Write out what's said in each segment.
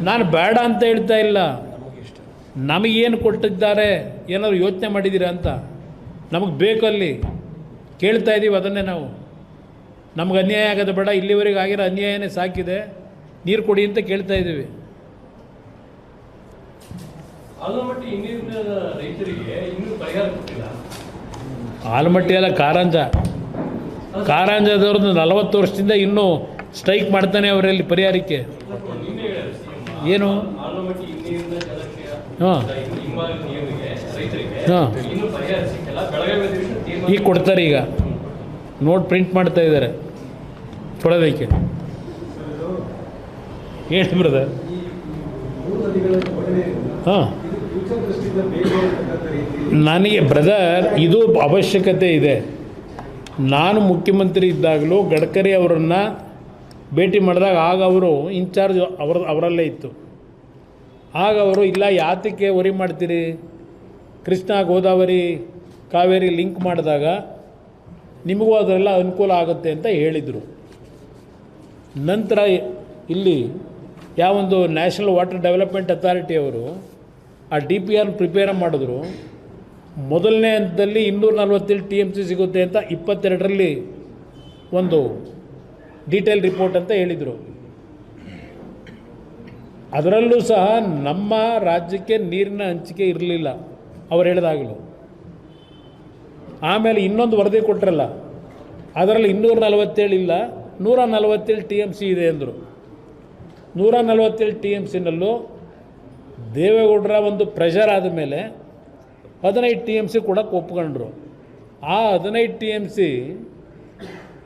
ನಾನು ಬೇಡ ಅಂತ ಹೇಳ್ತಾ ಇಲ್ಲ. ನಮಗೇನು ಕೊಟ್ಟಿದ್ದಾರೆ ಏನಾದ್ರು ಯೋಚನೆ ಮಾಡಿದ್ದೀರಾ ಅಂತ ನಮಗೆ ಬೇಕಲ್ಲಿ ಕೇಳ್ತಾ ಇದ್ದೀವಿ. ಅದನ್ನೇ ನಾವು ನಮ್ಗೆ ಅನ್ಯಾಯ ಆಗೋದು ಬೇಡ, ಇಲ್ಲಿವರೆಗೆ ಆಗಿರೋ ಅನ್ಯಾಯನೇ ಸಾಕಿದೆ, ನೀರು ಕೊಡಿ ಅಂತ ಕೇಳ್ತಾ ಇದ್ದೀವಿ. ಆಲಮಟ್ಟಿ ಇನ್ನಿನ ರೈತರಿಗೆ ಇನ್ನೂ ಪರಿಹಾರ ಕೊಟ್ಟಿಲ್ಲ. ಆಲಮಟ್ಟಿ ಎಲ್ಲ ಕಾರಂಜದವ್ರದ್ದು 40 ವರ್ಷದಿಂದ ಇನ್ನೂ ಸ್ಟ್ರೈಕ್ ಮಾಡ್ತಾನೆ ಅವರಲ್ಲಿ ಪರಿಹಾರಕ್ಕೆ. ಏನು ಆಲಮಟ್ಟಿ ಇನ್ನಿನ ಜಲಕ್ಕೆ ಹಾಂ ರೈತರಿಗೆ ಹಾಂ ಇನ್ನೂ ಪರಿಹಾರ ಸಿಕ್ಕಿಲ್ಲ. ಬೆಳಗಾವಿ ಈಗ ಕೊಡ್ತಾರೆ. ಈಗ ನೋಟ್ ಪ್ರಿಂಟ್ ಮಾಡ್ತಾ ಇದ್ದಾರೆ ಕೊಡೋದಕ್ಕೆ. ಹೇಳಿ ಬ್ರದರ್. ಹಾಂ, ನನಗೆ ಬ್ರದರ್ ಇದು ಅವಶ್ಯಕತೆ ಇದೆ. ನಾನು ಮುಖ್ಯಮಂತ್ರಿ ಇದ್ದಾಗಲೂ ಗಡ್ಕರಿ ಅವರನ್ನು ಭೇಟಿ ಮಾಡಿದಾಗ ಆಗ ಅವರು ಇನ್ಚಾರ್ಜ್ ಅವರಲ್ಲೇ ಇತ್ತು. ಆಗ ಅವರು ಇಲ್ಲ ಯಾತಕ್ಕೆ ವರಿ ಮಾಡ್ತೀರಿ, ಕೃಷ್ಣ ಗೋದಾವರಿ ಕಾವೇರಿ ಲಿಂಕ್ ಮಾಡಿದಾಗ ನಿಮಗೂ ಅದರೆಲ್ಲ ಅನುಕೂಲ ಆಗುತ್ತೆ ಅಂತ ಹೇಳಿದರು. ನಂತರ ಇಲ್ಲಿ ಯಾವೊಂದು ನ್ಯಾಷನಲ್ ವಾಟರ್ ಡೆವಲಪ್ಮೆಂಟ್ ಅಥಾರಿಟಿ ಅವರು ಆ DPR ಪ್ರಿಪೇರ್ ಮಾಡಿದ್ರು. ಮೊದಲನೇ ಹಂತದಲ್ಲಿ 247 TMC ಸಿಗುತ್ತೆ ಅಂತ 22ರಲ್ಲಿ ಒಂದು ಡೀಟೇಲ್ ರಿಪೋರ್ಟ್ ಅಂತ ಹೇಳಿದರು. ಅದರಲ್ಲೂ ಸಹ ನಮ್ಮ ರಾಜ್ಯಕ್ಕೆ ನೀರಿನ ಹಂಚಿಕೆ ಇರಲಿಲ್ಲ ಅವ್ರು ಹೇಳಿದಾಗಲೂ. ಆಮೇಲೆ ಇನ್ನೊಂದು ವರದಿ ಕೊಟ್ಟರಲ್ಲ, ಅದರಲ್ಲಿ 247 ಇಲ್ಲ, 147 TMC ಇದೆ ಅಂದರು. 147 TMCನಲ್ಲೂ ದೇವೇಗೌಡರ ಒಂದು ಪ್ರೆಷರ್ ಆದಮೇಲೆ 15 TMC ಕೊಡೋಕ್ಕೆ ಒಪ್ಕೊಂಡ್ರು. ಆ 15 TMC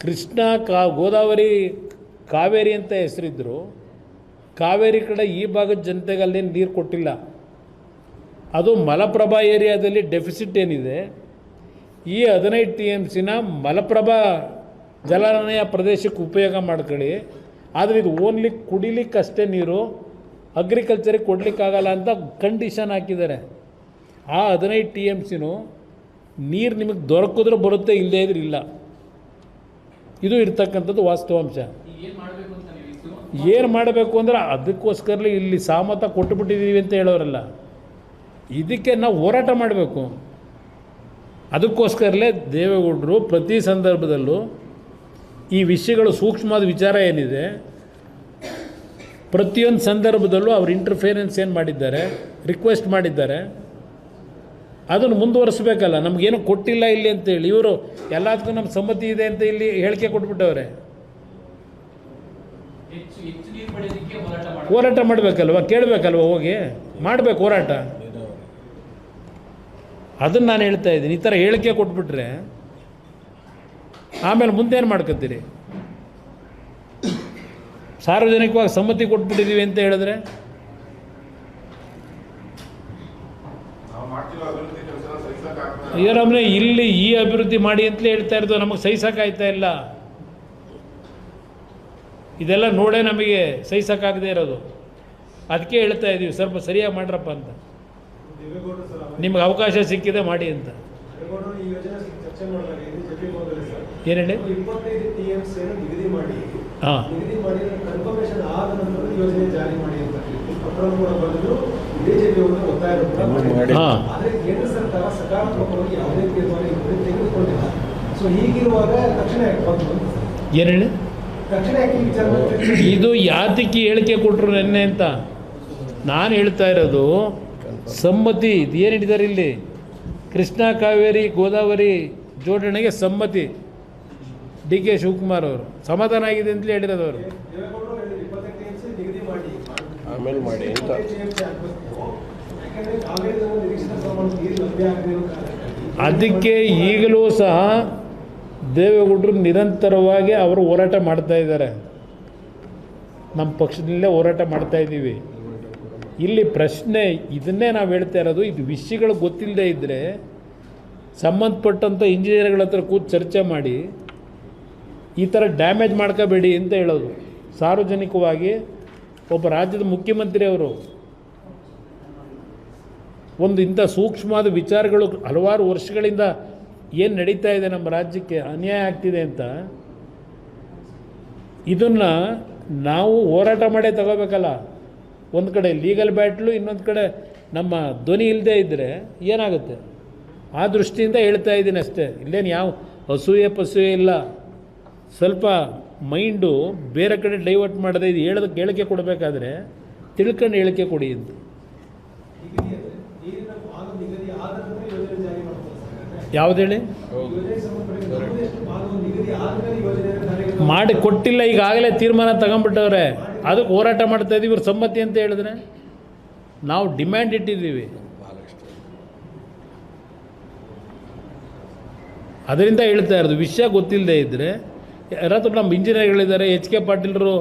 ಕೃಷ್ಣ ಗೋದಾವರಿ ಕಾವೇರಿ ಅಂತ ಹೆಸರಿದ್ದರು. ಕಾವೇರಿ ಕಡೆ ಈ ಭಾಗದ ಜನತೆಗೆ ಅಲ್ಲೇನು ನೀರು ಕೊಟ್ಟಿಲ್ಲ. ಅದು ಮಲಪ್ರಭಾ ಏರಿಯಾದಲ್ಲಿ ಡೆಫಿಸಿಟ್ ಏನಿದೆ, ಈ 15 TMCನ ಮಲಪ್ರಭಾ ಜಲಾನಯ ಪ್ರದೇಶಕ್ಕೆ ಉಪಯೋಗ ಮಾಡ್ಕೊಳ್ಳಿ. ಆದರೆ ಇದು ಓನ್ಲಿ ಕುಡಿಲಿಕ್ಕಷ್ಟೇ ನೀರು, ಅಗ್ರಿಕಲ್ಚರಿಗೆ ಕೊಡಲಿಕ್ಕಾಗಲ್ಲ ಅಂತ ಕಂಡೀಷನ್ ಹಾಕಿದ್ದಾರೆ. ಆ 15 TMCನೂ ನೀರು ನಿಮಗೆ ದೊರಕಿದ್ರೆ ಬರುತ್ತೆ, ಇಲ್ಲದೇ ಇದ್ರೆ ಇಲ್ಲ. ಇದು ಇರ್ತಕ್ಕಂಥದ್ದು ವಾಸ್ತವಾಂಶ. ಏನು ಮಾಡಬೇಕು ಅಂದರೆ ಅದಕ್ಕೋಸ್ಕರಲೇ ಇಲ್ಲಿ ಸಾಮತ ಕೊಟ್ಟುಬಿಟ್ಟಿದ್ದೀವಿ ಅಂತ ಹೇಳೋರಲ್ಲ, ಇದಕ್ಕೆ ನಾವು ಹೋರಾಟ ಮಾಡಬೇಕು. ಅದಕ್ಕೋಸ್ಕರಲೇ ದೇವೇಗೌಡರು ಪ್ರತಿ ಸಂದರ್ಭದಲ್ಲೂ ಈ ವಿಷಯಗಳು ಸೂಕ್ಷ್ಮವಾದ ವಿಚಾರ ಏನಿದೆ ಪ್ರತಿಯೊಂದು ಸಂದರ್ಭದಲ್ಲೂ ಅವ್ರು ಇಂಟರ್ಫಿಯರೆನ್ಸ್ ಏನು ಮಾಡಿದ್ದಾರೆ, ರಿಕ್ವೆಸ್ಟ್ ಮಾಡಿದ್ದಾರೆ, ಅದನ್ನು ಮುಂದುವರಿಸಬೇಕಲ್ಲ. ನಮಗೇನು ಕೊಟ್ಟಿಲ್ಲ ಇಲ್ಲಿ ಅಂತೇಳಿ ಇವರು ಎಲ್ಲದಕ್ಕೂ ನಮ್ಮ ಸಮ್ಮತಿ ಇದೆ ಅಂತ ಇಲ್ಲಿ ಹೇಳಿಕೆ ಕೊಟ್ಬಿಟ್ಟವ್ರೆ. ಹೋರಾಟ ಮಾಡಬೇಕಲ್ವ, ಕೇಳಬೇಕಲ್ವ, ಹೋಗಿ ಮಾಡಬೇಕು ಹೋರಾಟ. ಅದನ್ನು ನಾನು ಹೇಳ್ತಾ ಇದ್ದೀನಿ. ಈ ಥರ ಹೇಳಿಕೆ ಕೊಟ್ಬಿಟ್ರೆ ಆಮೇಲೆ ಮುಂದೇನು ಮಾಡ್ಕೊತೀರಿ? ಸಾರ್ವಜನಿಕವಾಗಿ ಸಮ್ಮತಿ ಕೊಟ್ಬಿಟ್ಟಿದ್ದೀವಿ ಅಂತ ಹೇಳಿದ್ರೆ ಏನಂದರೆ ಇಲ್ಲಿ ಈ ಅಭಿವೃದ್ಧಿ ಮಾಡಿ ಅಂತಲೇ ಹೇಳ್ತಾ ಇರೋದು, ನಮಗೆ ಸಹಿಸೋಕ್ಕಾಗ್ತಾ ಇಲ್ಲ. ಇದೆಲ್ಲ ನೋಡೇ ನಮಗೆ ಸಹಿಸೋಕ್ಕಾಗದೇ ಇರೋದು. ಅದಕ್ಕೆ ಹೇಳ್ತಾ ಇದ್ದೀವಿ ಸ್ವಲ್ಪ ಸರಿಯಾಗಿ ಮಾಡ್ರಪ್ಪ ಅಂತ. ನಿಮ್ಗೆ ಅವಕಾಶ ಸಿಕ್ಕಿದೆ ಮಾಡಿ ಅಂತ. ಏನು ಹೇಳಿ? ಹಾಂ, ಏನು ಹೇಳಿ? ಇದು ಯಾತಕ್ಕೆ ಹೇಳಿಕೆ ಕೊಟ್ಟರು ನೆನ್ನೆ ಅಂತ ನಾನು ಹೇಳ್ತಾ ಇರೋದು. ಸಮ್ಮತಿ ಏನು ಹೇಳಿದ್ದಾರೆ ಇಲ್ಲಿ, ಕೃಷ್ಣ ಕಾವೇರಿ ಗೋದಾವರಿ ಜೋಡಣೆಗೆ ಸಮ್ಮತಿ. DK ಶಿವಕುಮಾರ್ ಅವರು ಸಮಾಧಾನ ಆಗಿದೆ ಅಂತಲೇ ಹೇಳಿರೋದು ಅವರು. ಆಮೇಲೆ ಮಾಡಿ ಅಂತ. ಅದಕ್ಕೆ ಈಗಲೂ ಸಹ ದೇವೇಗೌಡರು ನಿರಂತರವಾಗಿ ಅವರು ಹೋರಾಟ ಮಾಡ್ತಾ ಇದ್ದಾರೆ. ನಮ್ಮ ಪಕ್ಷದಲ್ಲೇ ಹೋರಾಟ ಮಾಡ್ತಾ ಇದ್ದೀವಿ. ಇಲ್ಲಿ ಪ್ರಶ್ನೆ ಇದನ್ನೇ ನಾವು ಹೇಳ್ತಾ ಇರೋದು, ಇದು ವಿಷಯಗಳು ಗೊತ್ತಿಲ್ಲದೆ ಇದ್ದರೆ ಸಂಬಂಧಪಟ್ಟಂಥ ಇಂಜಿನಿಯರ್ಗಳ ಹತ್ರ ಕೂತು ಚರ್ಚೆ ಮಾಡಿ ಈ ಥರ ಡ್ಯಾಮೇಜ್ ಮಾಡ್ಕೋಬೇಡಿ ಅಂತ ಹೇಳೋದು. ಸಾರ್ವಜನಿಕವಾಗಿ ಒಬ್ಬ ರಾಜ್ಯದ ಮುಖ್ಯಮಂತ್ರಿ ಅವರು ಒಂದು ಇಂಥ ಸೂಕ್ಷ್ಮವಾದ ವಿಚಾರಗಳು ಹಲವಾರು ವರ್ಷಗಳಿಂದ ಏನು ನಡೀತಾ ಇದೆ, ನಮ್ಮ ರಾಜ್ಯಕ್ಕೆ ಅನ್ಯಾಯ ಆಗ್ತಿದೆ ಅಂತ, ಇದನ್ನು ನಾವು ಹೋರಾಟ ಮಾಡೇ ತಗೋಬೇಕಲ್ಲ. ಒಂದು ಕಡೆ ಲೀಗಲ್ ಬ್ಯಾಟ್ಲು, ಇನ್ನೊಂದು ಕಡೆ ನಮ್ಮ ಧ್ವನಿ ಇಲ್ಲದೆ ಇದ್ದರೆ ಏನಾಗುತ್ತೆ? ಆ ದೃಷ್ಟಿಯಿಂದ ಹೇಳ್ತಾ ಇದ್ದೀನಿ ಅಷ್ಟೇ. ಇಲ್ಲೇನು ಯಾವ ಅಸೂಯೆ ಪಸೂಯೆ ಇಲ್ಲ. ಸ್ವಲ್ಪ ಮೈಂಡು ಬೇರೆ ಕಡೆ ಡೈವರ್ಟ್ ಮಾಡದೆ ಇದು ಹೇಳಿಕೆ ಕೊಡಬೇಕಾದ್ರೆ ತಿಳ್ಕೊಂಡು ಹೇಳಿಕೆ ಕೊಡಿ ಅಂತ. ಯಾವ್ದು ಹೇಳಿ? ಮಾಡಿ ಕೊಟ್ಟಿಲ್ಲ, ಈಗಾಗಲೇ ತೀರ್ಮಾನ ತಗೊಂಡ್ಬಿಟ್ಟವ್ರೆ. ಅದಕ್ಕೆ ಹೋರಾಟ ಮಾಡ್ತಾ ಇದ್ದೀವಿ. ಇವ್ರ ಸಮ್ಮತಿ ಅಂತ ಹೇಳಿದ್ರೆ ನಾವು ಡಿಮ್ಯಾಂಡ್ ಇಟ್ಟಿದ್ದೀವಿ. ಅದರಿಂದ ಹೇಳ್ತಾ ಇರೋದು. ವಿಷಯ ಗೊತ್ತಿಲ್ಲದೆ ಇದ್ದರೆ ಯಾರಾದ್ರೂ ನಮ್ಮ ಇಂಜಿನಿಯರ್ಗಳಿದ್ದಾರೆ, ಎಚ್ ಕೆ ಪಾಟೀಲ್ರು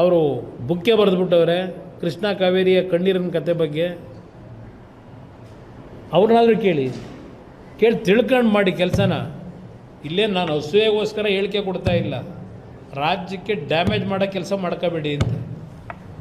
ಅವರು ಬುಕ್ಕೆ ಬರೆದುಬಿಟ್ಟವ್ರೆ ಕೃಷ್ಣ ಕಾವೇರಿಯ ಕಣ್ಣೀರಿನ ಕತೆ ಬಗ್ಗೆ. ಅವ್ರನ್ನಾದರೂ ಕೇಳಿ ತಿಳ್ಕೊಂಡು ಮಾಡಿ ಕೆಲಸನ. ಇಲ್ಲೇ ನಾನು ಅಸೂಯೆಗೋಸ್ಕರ ಹೇಳಿಕೆ ಕೊಡ್ತಾ ಇಲ್ಲ, ರಾಜ್ಯಕ್ಕೆ ಡ್ಯಾಮೇಜ್ ಮಾಡೋ ಕೆಲಸ ಮಾಡ್ಕೋಬೇಡಿ ಅಂತ.